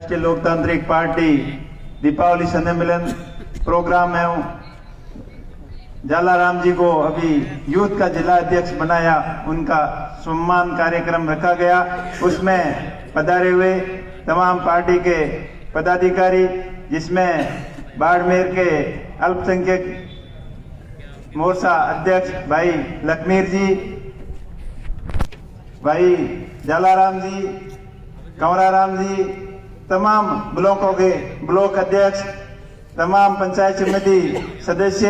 राष्ट्रीय लोकतांत्रिक पार्टी दीपावली सम्मेलन प्रोग्राम में हूँ। जालाराम जी को अभी यूथ का जिला अध्यक्ष बनाया, उनका सम्मान कार्यक्रम रखा गया। उसमें पधारे हुए तमाम पार्टी के पदाधिकारी, जिसमें बाड़मेर के अल्पसंख्यक मोर्चा अध्यक्ष भाई लखमीर जी, भाई जालाराम जी, कंवराराम जी, तमाम ब्लॉकों के ब्लॉक अध्यक्ष, तमाम पंचायत समिति सदस्य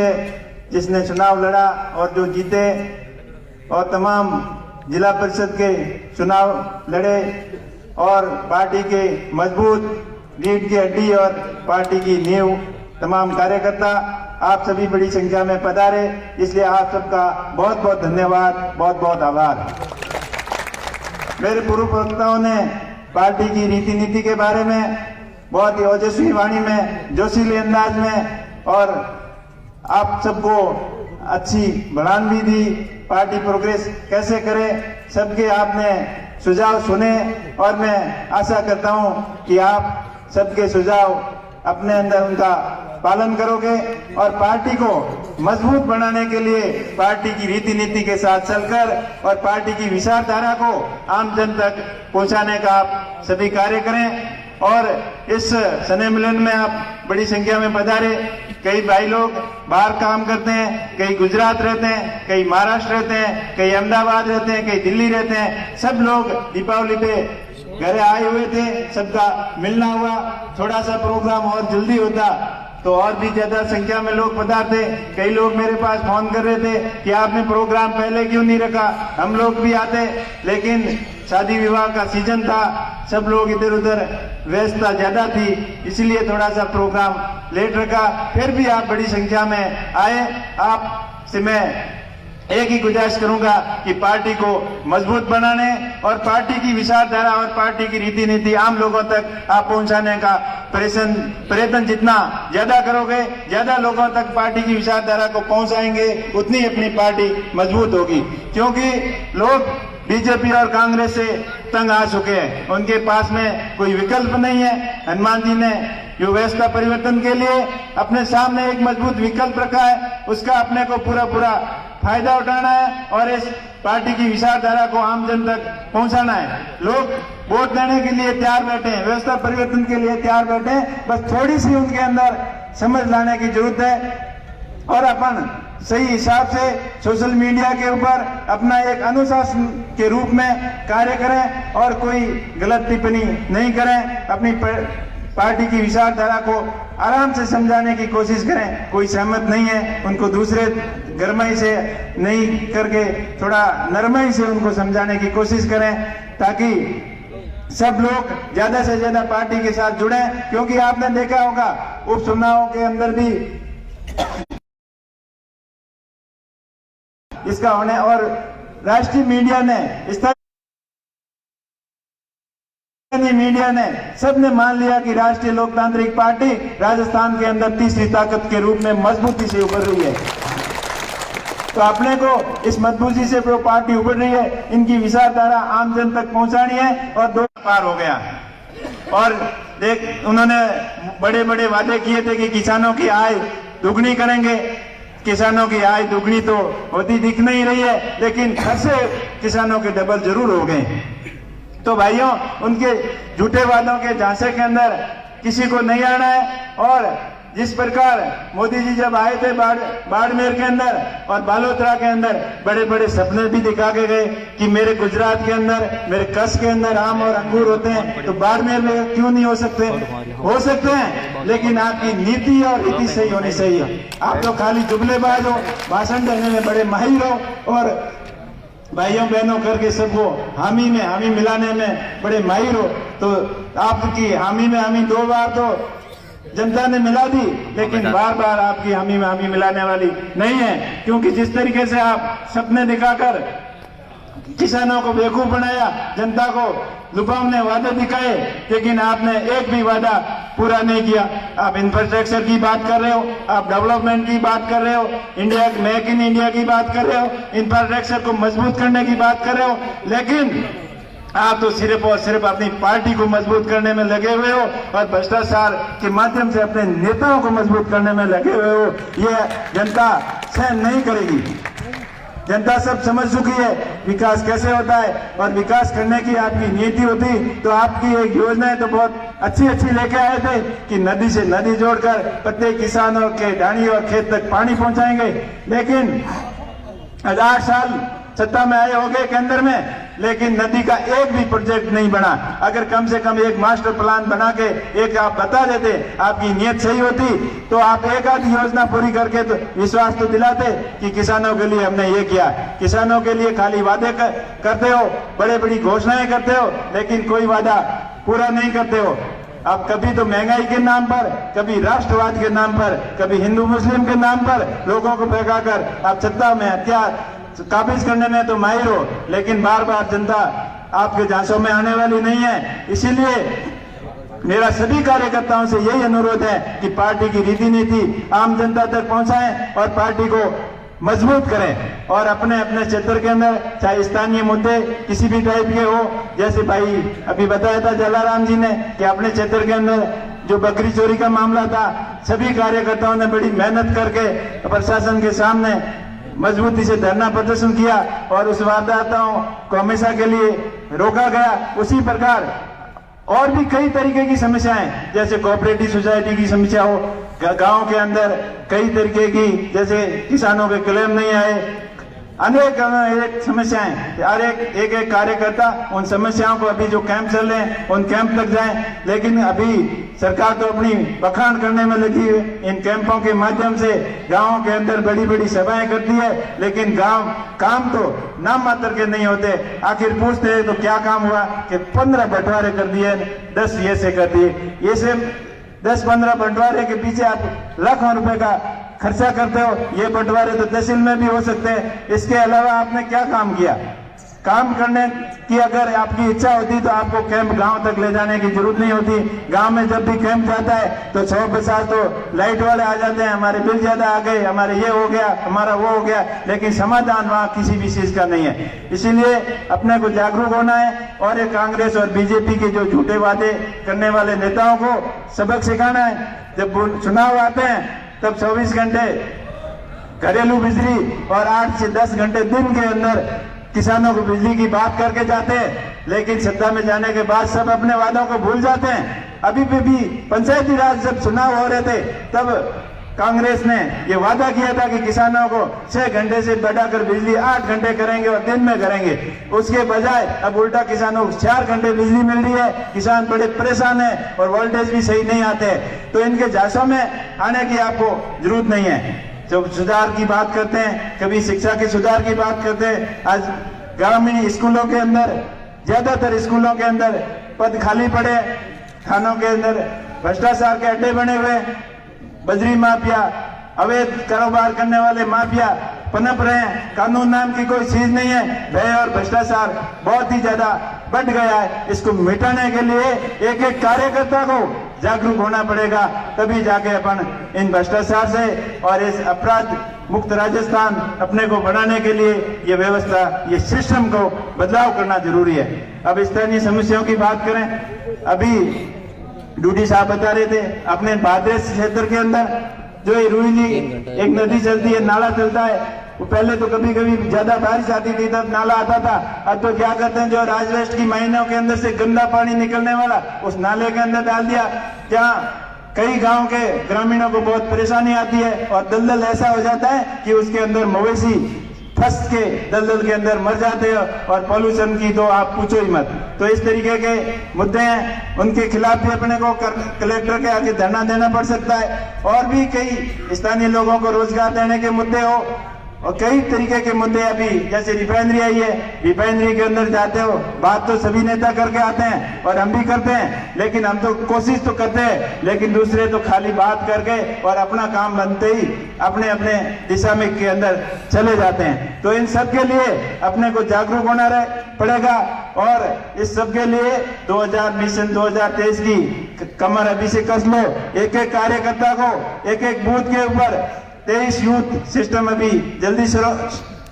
जिसने चुनाव लड़ा और जो जीते, और तमाम जिला परिषद के चुनाव लड़े और पार्टी के मजबूत रीढ़ की हड्डी और पार्टी की नींव, तमाम कार्यकर्ता, आप सभी बड़ी संख्या में पधारे, इसलिए आप सबका बहुत बहुत धन्यवाद, बहुत बहुत आभार। मेरे पूर्व वक्ताओं ने पार्टी की रीति नीति के बारे में बहुत ही ओजस्वी वाणी में, जोशीले अंदाज में और आप सबको अच्छी बढ़ान भी दी। पार्टी प्रोग्रेस कैसे करे, सबके आपने सुझाव सुने और मैं आशा करता हूं कि आप सबके सुझाव अपने अंदर उनका पालन करोगे और पार्टी को मजबूत बनाने के लिए पार्टी की रीति नीति के साथ चलकर और पार्टी की विचारधारा को आम जन तक पहुंचाने का आप सभी कार्य करें। और इस सम्मेलन में आप बड़ी संख्या में पधारे। कई भाई लोग बाहर काम करते हैं, कई गुजरात रहते हैं, कई महाराष्ट्र रहते हैं, कई अहमदाबाद रहते हैं, कई दिल्ली रहते हैं। सब लोग दीपावली पे घर आए हुए थे, सबका मिलना हुआ। थोड़ा सा प्रोग्राम और जल्दी होता तो और भी ज्यादा संख्या में लोग पधारते। कई लोग मेरे पास फोन कर रहे थे कि आपने प्रोग्राम पहले क्यों नहीं रखा, हम लोग भी आते, लेकिन शादी विवाह का सीजन था, सब लोग इधर उधर, व्यस्तता ज्यादा थी, इसलिए थोड़ा सा प्रोग्राम लेट रखा। फिर भी आप बड़ी संख्या में आए। आप से मैं एक ही गुजारिश करूंगा कि पार्टी को मजबूत बनाने और पार्टी की विचारधारा और पार्टी की रीति नीति आम लोगों तक आप पहुंचाने का प्रयत्न जितना ज्यादा करोगे, ज्यादा लोगों तक पार्टी की विचारधारा को पहुंचाएंगे, उतनी अपनी पार्टी मजबूत होगी। क्योंकि लोग बीजेपी और कांग्रेस से तंग आ चुके हैं, उनके पास में कोई विकल्प नहीं है। हनुमान जी ने जो व्यवस्था परिवर्तन के लिए अपने सामने एक मजबूत विकल्प रखा है, उसका अपने को पूरा फायदा उठाना है और इस पार्टी की विचारधारा को आम जन तक पहुंचाना है। लोग वोट देने के लिए तैयार बैठे हैं, व्यवस्था परिवर्तन के लिए तैयार बैठे हैं, बस थोड़ी सी उनके अंदर समझ लाने की जरूरत है। और अपन सही हिसाब से सोशल मीडिया के ऊपर अपना एक अनुशासन के रूप में कार्य करें और कोई गलत टिप्पणी नहीं करें। अपनी पार्टी की विचारधारा को आराम से समझाने की कोशिश करें। कोई सहमत नहीं है, उनको दूसरे गरमाई से नहीं करके थोड़ा नरमाई से उनको समझाने की कोशिश करें, ताकि सब लोग ज्यादा से ज्यादा पार्टी के साथ जुड़े। क्योंकि आपने देखा होगा उपचुनावों के अंदर भी इसका होने, और राष्ट्रीय मीडिया ने, स्थानीय मीडिया ने, सबने मान लिया कि राष्ट्रीय लोकतांत्रिक पार्टी राजस्थान के अंदर तीसरी ताकत के रूप में मजबूती से उभर रही है। तो अपने को इस मजबूती से जो पार्टी उभर रही है, इनकी विचारधारा आम जन तक पहुंचानी है। और 2 पार हो गया और देख, उन्होंने बड़े बड़े वादे किए थे कि किसानों की आय दुगनी करेंगे। किसानों की आय दुगनी तो होती दिख नहीं रही है, लेकिन खर्चे किसानों के डबल जरूर हो गए। तो भाइयों, उनके झूठे वादों के झांसे के अंदर किसी को नहीं आना है। और जिस प्रकार मोदी जी जब आए थे बाड़मेर के अंदर और बालोतरा के अंदर, बड़े बड़े सपने भी दिखा के गए कि मेरे गुजरात के अंदर, मेरे कच्छ के अंदर आम और अंगूर होते हैं, तो बाड़मेर में क्यों नहीं हो सकते? हो सकते हैं, लेकिन आपकी नीति और रीति सही होनी चाहिए। आप तो खाली जुमलेबाज हो, भाषण देने में बड़े माहिर हो और भाइयों बहनों करके सबको हामी में हामी मिलाने में बड़े माहिर हो। तो आपकी हामी में हामी 2 बार तो जनता ने मिला दी, लेकिन बार बार आपकी हामी में हामी मिलाने वाली नहीं है। क्योंकि जिस तरीके से आप सपने दिखाकर किसानों को बेवकूफ बनाया, जनता को लुभावने वादे दिखाए, लेकिन आपने एक भी वादा पूरा नहीं किया। आप इंफ्रास्ट्रक्चर की बात कर रहे हो, आप डेवलपमेंट की बात कर रहे हो, इंडिया मेक इन इंडिया की बात कर रहे हो, इंफ्रास्ट्रक्चर को मजबूत करने की बात कर रहे हो, लेकिन आप तो सिर्फ और सिर्फ अपनी पार्टी को मजबूत करने में लगे हुए हो और भ्रष्टाचार के माध्यम से अपने नेताओं को मजबूत करने में लगे हुए हो। ये जनता सहन नहीं करेगी। जनता सब समझ चुकी है विकास कैसे होता है, और विकास करने की आपकी नीति होती तो आपकी एक योजनाएं तो बहुत अच्छी लेके आए थे कि नदी से नदी जोड़कर प्रत्येक किसानों के ढाणी और खेत तक पानी पहुंचाएंगे। लेकिन 8 साल सत्ता में आए हो गए केंद्र में, लेकिन नदी का एक भी प्रोजेक्ट नहीं बना। अगर कम से कम एक मास्टर प्लान बना के एक आप बता देते, आपकी नीयत सही होती तो आप एक आधी योजना पूरी करके तो विश्वास तो दिलाते कि किसानों के लिए हमने ये किया। किसानों के लिए खाली वादे करते हो, बड़े बड़ी घोषणाएं करते हो, लेकिन कोई वादा पूरा नहीं करते हो। अब कभी तो महंगाई के नाम पर, कभी राष्ट्रवाद के नाम पर, कभी हिंदू मुस्लिम के नाम पर लोगों को भगाकर आप सत्ता में हथियार काबिज करने में तो माहिर हो, लेकिन बार बार जनता आपके झांसों में आने वाली नहीं है। इसीलिए मेरा सभी कार्यकर्ताओं से यही अनुरोध है कि पार्टी की रीति नीति आम जनता तक पहुंचाएं और पार्टी को मजबूत करें, और अपने अपने क्षेत्र के अंदर चाहे स्थानीय मुद्दे किसी भी टाइप के हो, जैसे भाई अभी बताया था जलाराम जी ने कि अपने क्षेत्र के अंदर जो बकरी चोरी का मामला था, सभी कार्यकर्ताओं ने बड़ी मेहनत करके प्रशासन के सामने मजबूती से धरना प्रदर्शन किया और उस वारदातों को हमेशा के लिए रोका गया। उसी प्रकार और भी कई तरीके की समस्याएं, जैसे कोऑपरेटिव सोसाइटी की समस्या हो, गांव के अंदर कई तरीके की, जैसे किसानों के क्लेम नहीं आए, अनेक समस्याएं। हर एक कार्यकर्ता उन समस्याओं को, अभी जो कैंप चल रहे हैं उन कैंप तक जाएं, लेकिन अभी सरकार तो अपनी बखान करने में लगी है। इन कैंपों के माध्यम से गांवों के अंदर बड़ी बड़ी सभाएं करती है, लेकिन गांव काम तो नाम मात्र के नहीं होते। आखिर पूछते हैं तो क्या काम हुआ कि 15 बंटवारे कर दिए, 10 ये से कर दिए। ये से 10-15 बंटवारे के पीछे आप लाखों रुपए का खर्चा करते हो। ये बंटवारे तो तहसील में भी हो सकते हैं। इसके अलावा आपने क्या काम किया? काम करने की अगर आपकी इच्छा होती तो आपको कैंप गांव तक ले जाने की जरूरत नहीं होती। गांव में जब भी कैंप जाता है तो 100% तो लाइट वाले आ जाते हैं, हमारे बिल ज्यादा आ गए, हमारे ये हो गया, हमारा वो हो गया, लेकिन समाधान वहां किसी भी चीज का नहीं है। इसीलिए अपने को जागरूक होना है और ये कांग्रेस और बीजेपी के जो झूठे वादे करने वाले नेताओं को सबक सिखाना है। जब चुनाव आते हैं तब 24 घंटे घरेलू बिजली और 8 से 10 घंटे दिन के अंदर किसानों को बिजली की बात करके जाते हैं, लेकिन सत्ता में जाने के बाद सब अपने वादों को भूल जाते हैं। अभी भी पंचायती राज जब चुनाव हो रहे थे तब कांग्रेस ने ये वादा किया था कि किसानों को 6 घंटे से बढ़ाकर बिजली 8 घंटे करेंगे और दिन में करेंगे। उसके बजाय अब उल्टा किसानों को 4 घंटे बिजली मिल रही है। किसान बड़े परेशान है और वोल्टेज भी सही नहीं आते, तो इनके झांसों में आने की आपको जरूरत नहीं है। जब सुधार की बात करते हैं, कभी शिक्षा के सुधार की बात करते हैं, आज ग्रामीण स्कूलों के अंदर, ज्यादातर स्कूलों के अंदर पद खाली पड़े, थानों के अंदर भ्रष्टाचार के अड्डे बने हुए, बजरी माफिया, अवैध कारोबार करने वाले माफिया पनप रहे हैं। कानून नाम की कोई चीज नहीं है। भय और भ्रष्टाचार बहुत ही ज्यादा बढ़ गया है। इसको मिटाने के लिए एक एक कार्यकर्ता को जागरूक होना पड़ेगा, तभी जाके अपन इन भ्रष्टाचार से और इस अपराध मुक्त राजस्थान अपने को बनाने के लिए ये व्यवस्था, ये सिस्टम को बदलाव करना जरूरी है। अब स्थानीय समस्याओं की बात करें, अभी डूडी साहब बता रहे थे अपने भाद्रेस क्षेत्र के अंदर जो ये रुईली एक नदी चलती है, नाला चलता है, वो पहले तो कभी कभी ज्यादा बारिश आती थी तब नाला आता था। अब तो क्या करते हैं, जो राजवेस्ट की महीनों के अंदर से गंदा पानी निकलने वाला उस नाले के अंदर डाल दिया, जहाँ कई गांव के ग्रामीणों को बहुत परेशानी आती है और दलदल ऐसा हो जाता है कि उसके अंदर मवेशी फंस के दलदल के अंदर मर जाते हैं और पॉल्यूशन की तो आप पूछो ही मत। तो इस तरीके के मुद्दे हैं, उनके खिलाफ भी अपने को कलेक्टर के आगे धरना देना पड़ सकता है। और भी कई स्थानीय लोगों को रोजगार देने के मुद्दे हो और कई तरीके के मुद्दे, अभी जैसे रिफाइनरी आई है, रिफाइनरी के अंदर जाते हो, बात तो सभी नेता करके आते हैं और हम भी करते हैं, लेकिन हम तो कोशिश तो करते हैं, लेकिन दूसरे तो खाली बात करके और अपना काम बनते ही अपने अपने दिशा में के अंदर चले जाते हैं। तो इन सब के लिए अपने को जागरूक होना पड़ेगा और इस सब के लिए 2023 की कमर अभी से कस लो। एक एक कार्यकर्ता को एक एक बूथ के ऊपर 23 यूथ सिस्टम अभी जल्दी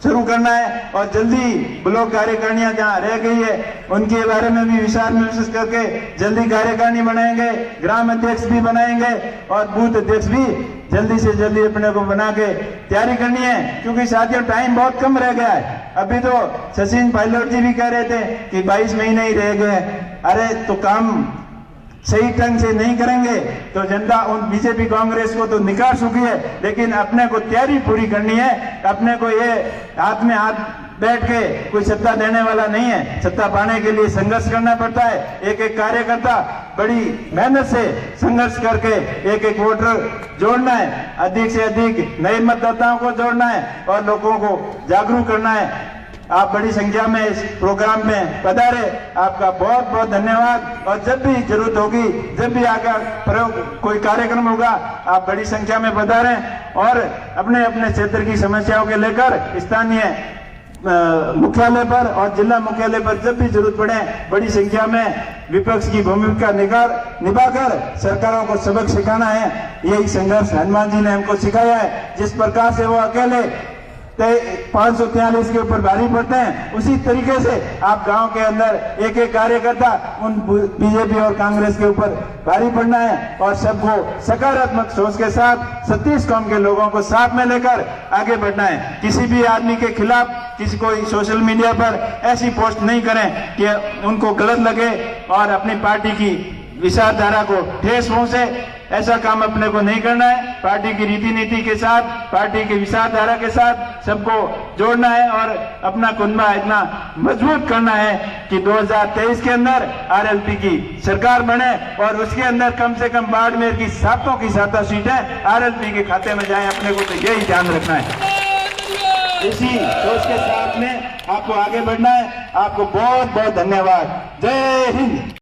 शुरू करना है और जल्दी ब्लॉक कार्यकारिणियां जहां रह गई है उनके बारे में भी विचार विमर्श करके जल्दी कार्यकारिणी बनाएंगे, ग्राम अध्यक्ष भी बनाएंगे और बूथ अध्यक्ष भी जल्दी से जल्दी अपने को बना के तैयारी करनी है, क्योंकि साथियों टाइम बहुत कम रह गया है। अभी तो सचिन पायलट जी भी कह रहे थे कि 22 महीने ही रह गए। अरे तो काम सही ढंग से नहीं करेंगे तो जनता उन बीजेपी कांग्रेस को तो निकाल चुकी है, लेकिन अपने को तैयारी पूरी करनी है। अपने को ये हाथ में हाथ बैठ के कोई सत्ता देने वाला नहीं है, सत्ता पाने के लिए संघर्ष करना पड़ता है। एक एक कार्यकर्ता बड़ी मेहनत से संघर्ष करके एक एक वोटर जोड़ना है, अधिक से अधिक नए मतदाताओं को जोड़ना है और लोगों को जागरूक करना है। आप बड़ी संख्या में इस प्रोग्राम में पधारे, आपका बहुत बहुत धन्यवाद। और जब भी जरूरत होगी, जब भी आकर कोई कार्यक्रम होगा, आप बड़ी संख्या में पधारें और अपने अपने क्षेत्र की समस्याओं के लेकर स्थानीय मुख्यालय पर और जिला मुख्यालय पर जब भी जरूरत पड़े बड़ी संख्या में विपक्ष की भूमिका निभाकर सरकारों को सबक सिखाना है। यही संघर्ष हनुमान जी ने हमको सिखाया है। जिस प्रकार से वो अकेले 543 के ऊपर भारी पड़ते हैं, उसी तरीके से आप गांव के अंदर एक एक कार्यकर्ता उन बीजेपी और कांग्रेस के ऊपर भारी पड़ना है और सबको सकारात्मक सोच के साथ 36 कौम के लोगों को साथ में लेकर आगे बढ़ना है। किसी भी आदमी के खिलाफ किसी को सोशल मीडिया पर ऐसी पोस्ट नहीं करें कि उनको गलत लगे और अपनी पार्टी की विचारधारा को ठेस पहुंचे। ऐसा काम अपने को नहीं करना है। पार्टी की रीति नीति के साथ, पार्टी की विचारधारा के साथ सबको जोड़ना है और अपना कुनबा इतना मजबूत करना है कि 2023 के अंदर आरएलपी की सरकार बने और उसके अंदर कम से कम बाड़मेर की 7 सीटें आरएलपी के खाते में जाएं। अपने को तो यही ध्यान रखना है। इसी सोच के साथ में आपको आगे बढ़ना है। आपको बहुत बहुत धन्यवाद। जय हिंद।